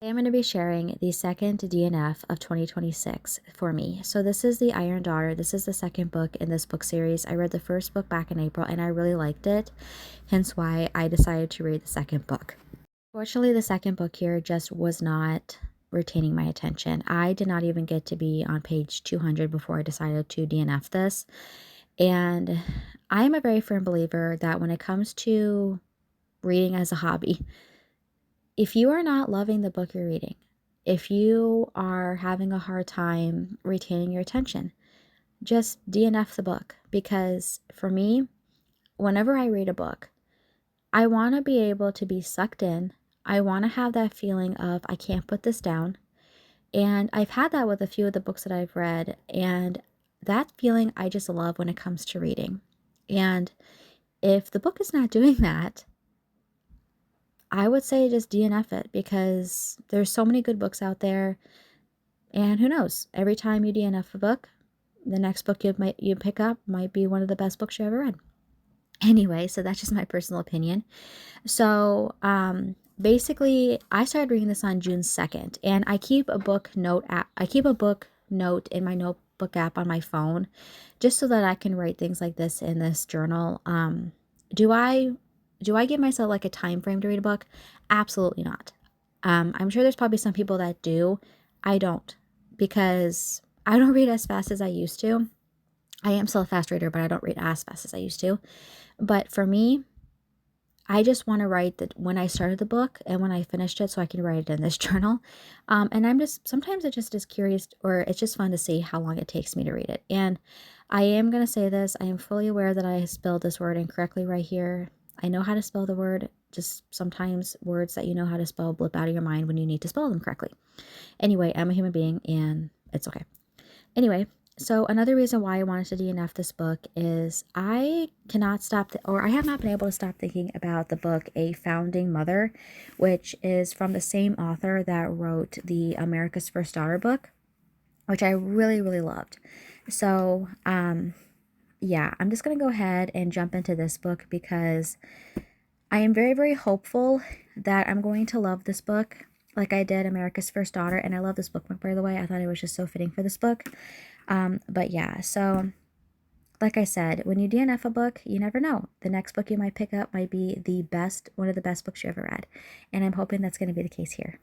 I am going to be sharing the second DNF of 2026 for me. So this is The Iron Daughter. This is the second book in this book series. I read the first book back in April and I really liked it, hence why I decided to read the second book. Fortunately, the second book here just was not retaining my attention. I did not even get to be on page 200 before I decided to DNF this. And I am a very firm believer that when it comes to reading as a hobby, if you are not loving the book you're reading, if you are having a hard time retaining your attention, just DNF the book. Because for me, whenever I read a book, I want to be able to be sucked in. I want to have that feeling of, I can't put this down. And I've had that with a few of the books that I've read. And that feeling I just love when it comes to reading. And if the book is not doing that, I would say just DNF it, because there's so many good books out there. And who knows, every time you DNF a book, the next book you pick up might be one of the best books you ever read. Anyway, so that's just my personal opinion. So basically, I started reading this on June 2nd, and I keep a book note app. I keep a book note in my notebook app on my phone, just so that I can write things like this in this journal. Do I give myself like a time frame to read a book? Absolutely not. I'm sure there's probably some people that do. I don't, because I don't read as fast as I used to. I am still a fast reader, but I don't read as fast as I used to. But for me, I just want to write that when I started the book and when I finished it, so I can write it in this journal. And I'm just, sometimes it just is curious, or it's just fun to see how long it takes me to read it. And I am going to say this, I am fully aware that I spelled this word incorrectly right here. I know how to spell the word, just sometimes words that you know how to spell blip out of your mind when you need to spell them correctly. Anyway, I'm a human being and it's okay. Anyway, so another reason why I wanted to DNF this book is I cannot stop, or I have not been able to stop thinking about the book A Founding Mother, which is from the same author that wrote the America's First Daughter book, which I really, really loved. So, yeah, I'm just going to go ahead and jump into this book because I am very, very hopeful that I'm going to love this book like I did America's First Daughter. And I love this book, by the way. I thought it was just so fitting for this book. But yeah, so like I said, when you DNF a book, you never know. The next book you might pick up might be the best, one of the best books you ever read. And I'm hoping that's going to be the case here.